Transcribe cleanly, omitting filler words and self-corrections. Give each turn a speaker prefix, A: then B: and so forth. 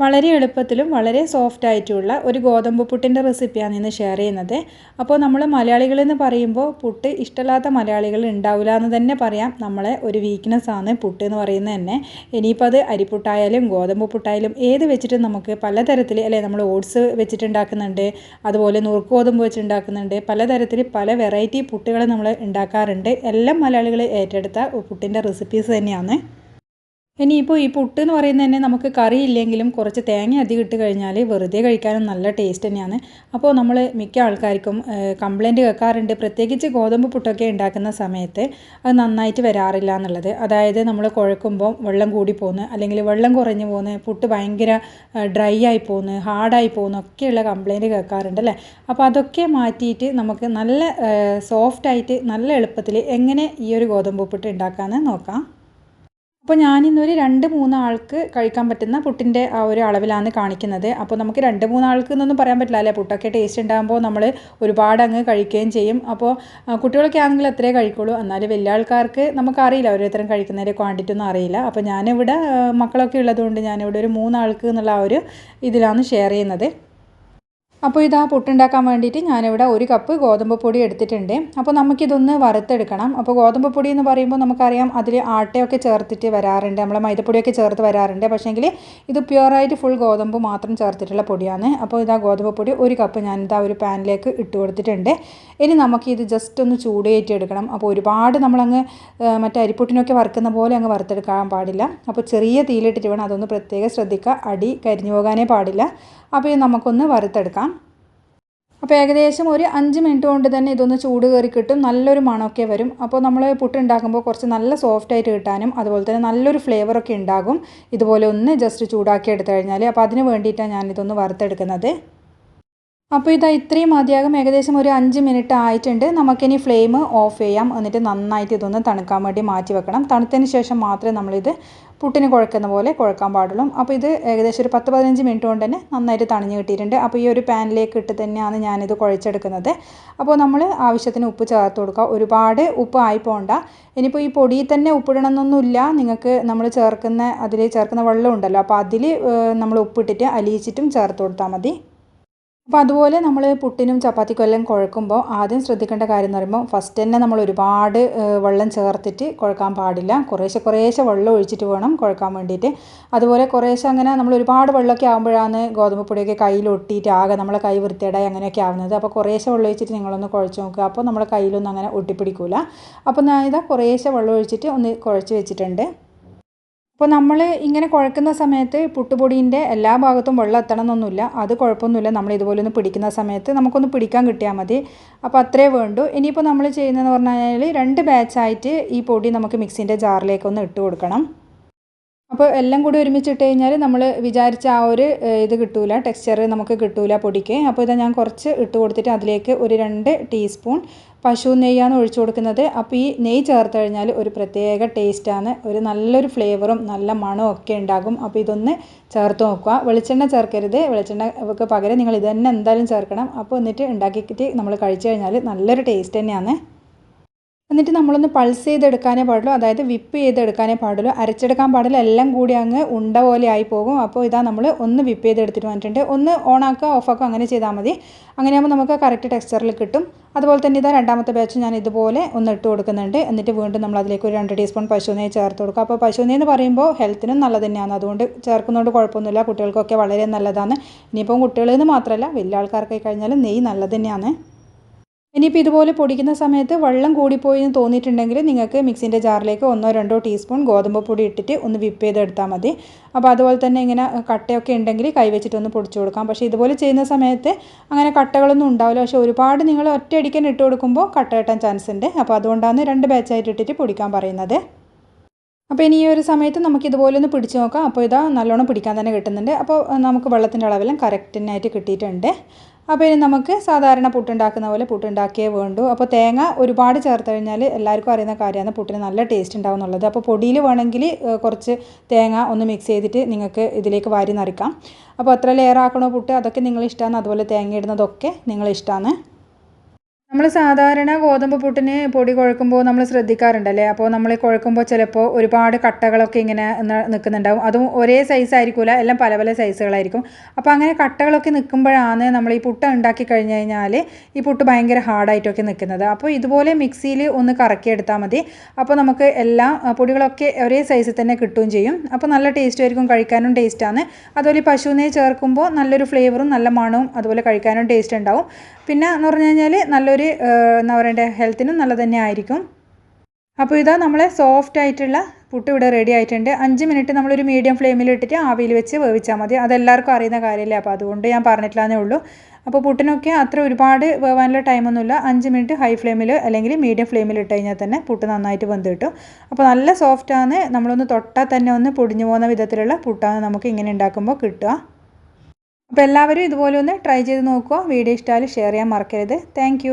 A: വളരെ എളുപ്പത്തിലും വളരെ സോഫ്റ്റ് ആയിട്ടുള്ള ഒരു ഗോതമ്പ് പുട്ടിൻ്റെ റെസിപ്പിയാണ് ഇന്ന് ഷെയർ ചെയ്യുന്നത്. അപ്പോൾ നമ്മൾ മലയാളികളെന്ന് പറയുമ്പോൾ പുട്ട് ഇഷ്ടമില്ലാത്ത മലയാളികൾ ഉണ്ടാവില്ല എന്ന് തന്നെ പറയാം. നമ്മളെ ഒരു വീക്ക്നെസ് ആണ് പുട്ട് എന്ന് പറയുന്നത് തന്നെ. ഇനിയിപ്പോൾ അത് അരിപ്പുട്ടായാലും ഗോതമ്പ് പുട്ടായാലും ഏത് വെച്ചിട്ട് നമുക്ക് പലതരത്തിൽ അല്ലേ, നമ്മൾ ഓട്സ് വെച്ചിട്ടുണ്ടാക്കുന്നുണ്ട്, അതുപോലെ നുറുക്ക് ഗോതമ്പ് വെച്ചുണ്ടാക്കുന്നുണ്ട്, പലതരത്തിൽ പല വെറൈറ്റി പുട്ടുകൾ നമ്മൾ ഉണ്ടാക്കാറുണ്ട്. എല്ലാം മലയാളികൾ ഏറ്റെടുത്ത പുട്ടിൻ്റെ റെസിപ്പീസ് തന്നെയാണ്. ഇനിയിപ്പോൾ ഈ പുട്ട് എന്ന് പറയുന്നത് തന്നെ നമുക്ക് കറി ഇല്ലെങ്കിലും കുറച്ച് തേങ്ങ അധികം ഇട്ട് കഴിഞ്ഞാൽ വെറുതെ കഴിക്കാനും നല്ല ടേസ്റ്റ് തന്നെയാണ്. അപ്പോൾ നമ്മൾ മിക്ക ആൾക്കാർക്കും കംപ്ലൈൻറ്റ് കേൾക്കാറുണ്ട്, പ്രത്യേകിച്ച് ഗോതമ്പ് പുട്ടൊക്കെ ഉണ്ടാക്കുന്ന സമയത്ത് അത് നന്നായിട്ട് വരാറില്ല എന്നുള്ളത്. അതായത് നമ്മൾ കുഴക്കുമ്പോൾ വെള്ളം കൂടി പോകുന്നു, അല്ലെങ്കിൽ വെള്ളം കുറഞ്ഞു പോകുന്നു, പുട്ട് ഭയങ്കര ഡ്രൈ ആയി പോകുന്നു, ഹാർഡായി പോകുന്നു ഒക്കെയുള്ള കംപ്ലൈൻറ്റ് കേൾക്കാറുണ്ട് അല്ലേ. അപ്പോൾ അതൊക്കെ മാറ്റിയിട്ട് നമുക്ക് നല്ല സോഫ്റ്റായിട്ട് നല്ല എളുപ്പത്തിൽ എങ്ങനെ ഈ ഒരു ഗോതമ്പ് പുട്ട് ഉണ്ടാക്കാമെന്ന് നോക്കാം. അപ്പോൾ ഞാനിന്നൊരു 2-3 ആൾക്ക് കഴിക്കാൻ പറ്റുന്ന പുട്ടിൻ്റെ ആ ഒരു അളവിലാണ് കാണിക്കുന്നത്. അപ്പോൾ നമുക്ക് 2-3 ആൾക്ക് എന്നൊന്നും പറയാൻ പറ്റില്ല അല്ലേ, പുട്ടൊക്കെ ടേസ്റ്റ് ഉണ്ടാകുമ്പോൾ നമ്മൾ ഒരുപാട് അങ്ങ് കഴിക്കുകയും ചെയ്യും. അപ്പോൾ കുട്ടികളൊക്കെ ആണെങ്കിൽ അത്രേ കഴിക്കുള്ളൂ. എന്നാലും വലിയ ആൾക്കാർക്ക് നമുക്കറിയില്ല ഓരോരുത്തരും കഴിക്കുന്നതിൻ്റെ ക്വാണ്ടിറ്റി ഒന്നും അറിയില്ല. അപ്പോൾ ഞാനിവിടെ മക്കളൊക്കെ ഉള്ളതുകൊണ്ട് ഞാനിവിടെ ഒരു 3 ആൾക്ക് എന്നുള്ള ആ ഒരു ഇതിലാണ് ഷെയർ ചെയ്യുന്നത്. അപ്പോൾ ഇതാ പുട്ടുണ്ടാക്കാൻ വേണ്ടിയിട്ട് ഞാനിവിടെ 1 കപ്പ് ഗോതമ്പ് പൊടി എടുത്തിട്ടുണ്ട്. അപ്പോൾ നമുക്കിതൊന്ന് വറുത്തെടുക്കണം. അപ്പോൾ ഗോതമ്പ് പൊടി എന്ന് പറയുമ്പോൾ നമുക്കറിയാം അതിൽ ആട്ടയൊക്കെ ചേർത്തിട്ട് വരാറുണ്ട്, നമ്മളെ മൈദപ്പൊടിയൊക്കെ ചേർത്ത് വരാറുണ്ട്. പക്ഷേങ്കിൽ ഇത് പ്യുവറായിട്ട് ഫുൾ ഗോതമ്പ് മാത്രം ചേർത്തിട്ടുള്ള പൊടിയാണ്. അപ്പോൾ ഇതാ ഗോതമ്പ് പൊടി 1 കപ്പ് ഞാനിതാ ഒരു പാനിലേക്ക് ഇട്ട് കൊടുത്തിട്ടുണ്ട്. ഇനി നമുക്കിത് ജസ്റ്റ് ഒന്ന് ചൂടേറ്റി എടുക്കണം. അപ്പോൾ ഒരുപാട് നമ്മളങ്ങ് മറ്റേ അരിപ്പുട്ടിനൊക്കെ വറുക്കുന്ന പോലെ അങ്ങ് വറുത്തെടുക്കാൻ പാടില്ല. അപ്പോൾ ചെറിയ തീയിലിട്ടിട്ട് വേണം, അതൊന്ന് പ്രത്യേകം ശ്രദ്ധിക്കുക, അടി കരിഞ്ഞു പോകാനേ പാടില്ല. അപ്പോൾ ഇത് നമുക്കൊന്ന് വറുത്തെടുക്കാം. അപ്പോൾ ഏകദേശം ഒരു 5 മിനിറ്റ് കൊണ്ട് തന്നെ ഇതൊന്ന് ചൂട് കയറി കിട്ടും, നല്ലൊരു മണമൊക്കെ വരും. അപ്പോൾ നമ്മൾ പുട്ടുണ്ടാക്കുമ്പോൾ കുറച്ച് നല്ല സോഫ്റ്റായിട്ട് കിട്ടാനും അതുപോലെ തന്നെ നല്ലൊരു ഫ്ലേവറൊക്കെ ഉണ്ടാകും ഇതുപോലെ ഒന്ന് ജസ്റ്റ് ചൂടാക്കി എടുത്തു കഴിഞ്ഞാൽ. അപ്പോൾ അതിന് വേണ്ടിയിട്ടാണ് ഞാനിതൊന്ന് വറുത്തെടുക്കുന്നത്. അപ്പോൾ ഇതാ ഇത്രയും മതിയാകും. ഏകദേശം ഒരു 5 മിനിറ്റ് ആയിട്ടുണ്ട്. നമുക്കിനി ഫ്ലെയിം ഓഫ് ചെയ്യാം. എന്നിട്ട് നന്നായിട്ട് ഇതൊന്ന് തണുക്കാൻ വേണ്ടി മാറ്റി വെക്കണം. തണുത്തതിന് ശേഷം മാത്രമേ നമ്മളിത് പുട്ടിന് കുഴക്കുന്ന പോലെ കുഴക്കാൻ പാടുള്ളൂ. അപ്പോൾ ഇത് ഏകദേശം ഒരു 10-15 മിനിറ്റ് കൊണ്ട് തന്നെ നന്നായിട്ട് തണിഞ്ഞ് കിട്ടിയിട്ടുണ്ട്. അപ്പോൾ ഈ ഒരു പാനിലേക്ക് ഇട്ട് തന്നെയാണ് ഞാനിത് കുഴച്ചെടുക്കുന്നത്. അപ്പോൾ നമ്മൾ ആവശ്യത്തിന് ഉപ്പ് ചേർത്ത് കൊടുക്കുക. ഒരുപാട് ഉപ്പ് ആയി പോകണ്ട. ഇനിയിപ്പോൾ ഈ പൊടിയിൽ തന്നെ ഉപ്പിടണമെന്നൊന്നുമില്ല, നിങ്ങൾക്ക് നമ്മൾ അതിൽ ചേർക്കുന്ന വെള്ളം ഉണ്ടല്ലോ, അപ്പോൾ അതിൽ നമ്മൾ ഉപ്പിട്ടിട്ട് അലിയിച്ചിട്ടും ചേർത്ത് കൊടുത്താൽ മതി. അപ്പോൾ അതുപോലെ നമ്മൾ പുട്ടിനും ചപ്പാത്തിക്കും എല്ലാം കുഴക്കുമ്പോൾ ആദ്യം ശ്രദ്ധിക്കേണ്ട കാര്യം എന്ന് പറയുമ്പോൾ ഫസ്റ്റ് തന്നെ നമ്മൾ ഒരുപാട് വെള്ളം ചേർത്തിട്ട് കുഴക്കാൻ പാടില്ല. കുറേശ്ശെ വെള്ളം ഒഴിച്ചിട്ട് വേണം കുഴക്കാൻ വേണ്ടിയിട്ട്. അതുപോലെ കുറേശ്ശെ അങ്ങനെ നമ്മൾ ഒരുപാട് വെള്ളമൊക്കെ ആകുമ്പോഴാണ് ഗോതമ്പ് പൊടിയൊക്കെ കയ്യിൽ ഒട്ടിയിട്ട് ആകെ നമ്മളെ കൈ വൃത്തികേടായി അങ്ങനെയൊക്കെ ആവുന്നത്. അപ്പോൾ കുറേശ്ശെ വെള്ളം ഒഴിച്ചിട്ട് നിങ്ങളൊന്ന് കുഴച്ച് നോക്കുക. അപ്പോൾ നമ്മുടെ കയ്യിലൊന്നും അങ്ങനെ ഒട്ടിപ്പിടിക്കില്ല. അപ്പോൾ ഞാനിതാ കുറേശ്ശെ വെള്ളം ഒഴിച്ചിട്ട് ഒന്ന് കുഴച്ച് വെച്ചിട്ടുണ്ട്. അപ്പോൾ നമ്മൾ ഇങ്ങനെ കുഴക്കുന്ന സമയത്ത് പുട്ടുപൊടീൻ്റെ എല്ലാ ഭാഗത്തും വെള്ളം എത്തണം എന്നൊന്നുമില്ല, അത് കുഴപ്പമൊന്നുമില്ല. നമ്മൾ ഇതുപോലെ ഒന്ന് പിടിക്കുന്ന സമയത്ത് നമുക്കൊന്ന് പിടിക്കാൻ കിട്ടിയാൽ മതി. അപ്പോൾ അത്രേ വേണ്ടൂ. ഇനിയിപ്പോൾ നമ്മൾ ചെയ്യുന്നതെന്ന് പറഞ്ഞു കഴിഞ്ഞാൽ 2 ബാച്ചായിട്ട് ഈ പൊടി നമുക്ക് മിക്സിൻ്റെ ജാറിലേക്കൊന്ന് ഇട്ട് കൊടുക്കണം. അപ്പോൾ എല്ലാം കൂടി ഒരുമിച്ചിട്ട് കഴിഞ്ഞാൽ നമ്മൾ വിചാരിച്ച ആ ഒരു ഇത് കിട്ടൂല, ടെക്സ്ചർ നമുക്ക് കിട്ടൂല പൊടിക്ക്. അപ്പോൾ ഇത് ഞാൻ കുറച്ച് ഇട്ട് കൊടുത്തിട്ട് അതിലേക്ക് ഒരു 2 ടീസ്പൂൺ പശു നെയ്യാണ് ഒഴിച്ചു കൊടുക്കുന്നത്. അപ്പോൾ ഈ നെയ്യ് ചേർത്ത് കഴിഞ്ഞാൽ ഒരു പ്രത്യേക ടേസ്റ്റാണ്, ഒരു നല്ലൊരു ഫ്ലേവറും നല്ല മണവും ഒക്കെ ഉണ്ടാകും. അപ്പോൾ ഇതൊന്ന് ചേർത്ത് നോക്കുക. വെളിച്ചെണ്ണ ചേർക്കരുത്, വെളിച്ചെണ്ണക്ക് പകരം നിങ്ങൾ ഇത് തന്നെ എന്തായാലും ചേർക്കണം. അപ്പോൾ എന്നിട്ട് ഉണ്ടാക്കിയിട്ട് നമ്മൾ കഴിച്ചു കഴിഞ്ഞാൽ നല്ലൊരു ടേസ്റ്റ് തന്നെയാണ്. എന്നിട്ട് നമ്മളൊന്ന് പൾസ് ചെയ്തെടുക്കാനേ പാടുള്ളൂ, അതായത് വിപ്പ് ചെയ്തെടുക്കാനേ പാടുള്ളൂ, അരച്ചെടുക്കാൻ പാടില്ല. എല്ലാം കൂടി അങ്ങ് ഉണ്ട പോലെ ആയി പോകും. അപ്പോൾ ഇതാ നമ്മൾ ഒന്ന് വിപ്പ് ചെയ്തെടുത്തിട്ട് വന്നിട്ടുണ്ട്. ഒന്ന് ഓണാക്കുക ഓഫാക്കുക അങ്ങനെ ചെയ്താൽ മതി. അങ്ങനെയാകുമ്പോൾ നമുക്ക് കറക്റ്റ് ടെക്സ്ചറിൽ കിട്ടും. അതുപോലെ തന്നെ ഇതാ രണ്ടാമത്തെ ബാച്ച് ഞാൻ ഇതുപോലെ ഒന്ന് ഇട്ട് കൊടുക്കുന്നുണ്ട്. എന്നിട്ട് വീണ്ടും നമ്മൾ അതിലേക്ക് ഒരു 2 ടീസ്പൂൺ പശുനെയ്യ് ചേർത്ത് കൊടുക്കുക. അപ്പോൾ പശുനെയ്യ് എന്ന് പറയുമ്പോൾ ഹെൽത്തിനും നല്ലത് തന്നെയാണ്, അതുകൊണ്ട് ചേർക്കുന്നതുകൊണ്ട് കുഴപ്പമൊന്നുമില്ല. കുട്ടികൾക്കൊക്കെ വളരെ നല്ലതാണ്. ഇനിയിപ്പം കുട്ടികളെന്ന് മാത്രമല്ല വലിയ ആൾക്കാർക്കായി കഴിഞ്ഞാലും നെയ്യ് നല്ലത് തന്നെയാണ്. ഇനിയിപ്പോൾ ഇതുപോലെ പൊടിക്കുന്ന സമയത്ത് വെള്ളം കൂടിപ്പോയി എന്ന് തോന്നിയിട്ടുണ്ടെങ്കിൽ നിങ്ങൾക്ക് മിക്സിൻ്റെ ജാറിലേക്ക് 1-2 ടീസ്പൂൺ ഗോതമ്പ് പൊടി ഇട്ടിട്ട് ഒന്ന് വിപ്പ് ചെയ്തെടുത്താൽ മതി. അപ്പോൾ അതുപോലെ തന്നെ ഇങ്ങനെ കട്ടയൊക്കെ ഉണ്ടെങ്കിൽ കൈവച്ചിട്ടൊന്ന് പൊടിച്ചു കൊടുക്കാം. പക്ഷേ ഇതുപോലെ ചെയ്യുന്ന സമയത്ത് അങ്ങനെ കട്ടകളൊന്നും ഉണ്ടാവില്ല. പക്ഷേ ഒരുപാട് നിങ്ങൾ ഒറ്റയടിക്കാൻ ഇട്ട് കൊടുക്കുമ്പോൾ കട്ട കെട്ടാൻ ചാൻസ് ഉണ്ട്. അപ്പോൾ അതുകൊണ്ടാണ് 2 ബാച്ചായിട്ട് ഇട്ടിട്ട് പൊടിക്കാൻ പറയുന്നത്. അപ്പോൾ ഇനി ഈ ഒരു സമയത്ത് നമുക്ക് ഇതുപോലെ ഒന്ന് പിടിച്ച് നോക്കാം. അപ്പോൾ ഇതാ നല്ലോണം പിടിക്കാൻ തന്നെ കിട്ടുന്നുണ്ട്. അപ്പോൾ നമുക്ക് വെള്ളത്തിൻ്റെ അളവെല്ലാം കറക്റ്റിനായിട്ട് കിട്ടിയിട്ടുണ്ട്. അപ്പോൾ ഇനി നമുക്ക് സാധാരണ പുട്ടുണ്ടാക്കുന്ന പോലെ പുട്ടുണ്ടാക്കിയേ വേണ്ടൂ. അപ്പോൾ തേങ്ങ ഒരുപാട് ചേർത്ത് കഴിഞ്ഞാൽ എല്ലാവർക്കും അറിയുന്ന കാര്യമാണ്, പുട്ടിന് നല്ല ടേസ്റ്റ് ഉണ്ടാവും എന്നുള്ളത്. അപ്പോൾ പൊടിയിൽ വേണമെങ്കിൽ കുറച്ച് തേങ്ങ ഒന്ന് മിക്സ് ചെയ്തിട്ട് നിങ്ങൾക്ക് ഇതിലേക്ക് വാരി നിറയ്ക്കാം. അപ്പോൾ എത്ര ലെയർ ആക്കണോ പുട്ട് അതൊക്കെ നിങ്ങളിഷ്ടമാണ്. അതുപോലെ തേങ്ങ ഇടുന്നതൊക്കെ നിങ്ങളിഷ്ടമാണ്. നമ്മൾ സാധാരണ ഗോതമ്പ് പുട്ടിന് പൊടി കുഴക്കുമ്പോൾ നമ്മൾ ശ്രദ്ധിക്കാറുണ്ടല്ലേ. അപ്പോൾ നമ്മൾ കുഴക്കുമ്പോൾ ചിലപ്പോൾ ഒരുപാട് കട്ടകളൊക്കെ ഇങ്ങനെ നിൽക്കുന്നുണ്ടാവും. അതും ഒരേ സൈസ് ആയിരിക്കില്ല, എല്ലാം പല പല സൈസുകളായിരിക്കും. അപ്പോൾ അങ്ങനെ കട്ടകളൊക്കെ നിൽക്കുമ്പോഴാണ് നമ്മൾ ഈ പുട്ട് ഉണ്ടാക്കി കഴിഞ്ഞ് കഴിഞ്ഞാൽ ഈ പുട്ട് ഭയങ്കര ഹാർഡായിട്ടൊക്കെ നിൽക്കുന്നത്. അപ്പോൾ ഇതുപോലെ മിക്സിയിൽ ഒന്ന് കറക്കിയെടുത്താൽ മതി. അപ്പോൾ നമുക്ക് എല്ലാ പൊടികളൊക്കെ ഒരേ സൈസിൽ തന്നെ കിട്ടുകയും ചെയ്യും. അപ്പോൾ നല്ല ടേസ്റ്റ് ആയിരിക്കും, കഴിക്കാനും ടേസ്റ്റാണ്. അതുപോലെ പശു നെയ്യ് ചേർക്കുമ്പോൾ നല്ലൊരു ഫ്ലേവറും നല്ല മണവും അതുപോലെ കഴിക്കാനും ടേസ്റ്റ് ഉണ്ടാവും. പിന്നെ എന്ന് പറഞ്ഞു കഴിഞ്ഞാൽ നല്ലൊരു എന്താ പറയണ്ടേ, ഹെൽത്തിനും നല്ല തന്നെ ആയിരിക്കും. അപ്പോൾ ഇതാ നമ്മളെ സോഫ്റ്റ് ആയിട്ടുള്ള പുട്ട് ഇവിടെ റെഡി ആയിട്ടുണ്ട്. 5 മിനിറ്റ് നമ്മളൊരു മീഡിയം ഫ്ലെയിമിൽ ഇട്ടിട്ട് ആവിയിൽ വെച്ച് വേവിച്ചാൽ മതി. അതെല്ലാവർക്കും അറിയുന്ന കാര്യമല്ലേ, അപ്പോൾ അതുകൊണ്ട് ഞാൻ പറഞ്ഞിട്ടില്ലാന്നേ ഉള്ളൂ. അപ്പോൾ പുട്ടിനൊക്കെ അത്ര ഒരുപാട് വേവാനുള്ള ടൈമൊന്നുമില്ല. 5 മിനിറ്റ് ഹൈ ഫ്ലെയിമിൽ അല്ലെങ്കിൽ മീഡിയം ഫ്ലെയിമിൽ ഇട്ട് കഴിഞ്ഞാൽ തന്നെ പുട്ട് നന്നായിട്ട് വെന്ത് കിട്ടും. അപ്പോൾ നല്ല സോഫ്റ്റാണ്. നമ്മളൊന്ന് തൊട്ടാൽ തന്നെ ഒന്ന് പൊടിഞ്ഞു പോകുന്ന വിധത്തിലുള്ള പുട്ടാണ് നമുക്ക് ഇങ്ങനെ ഉണ്ടാക്കുമ്പോൾ കിട്ടുക. അപ്പോൾ എല്ലാവരും ഇതുപോലെ ഒന്ന് ട്രൈ ചെയ്ത് നോക്കുക. വീഡിയോ ഇഷ്ടമായാൽ ഷെയർ ചെയ്യാൻ മറക്കരുത്. താങ്ക്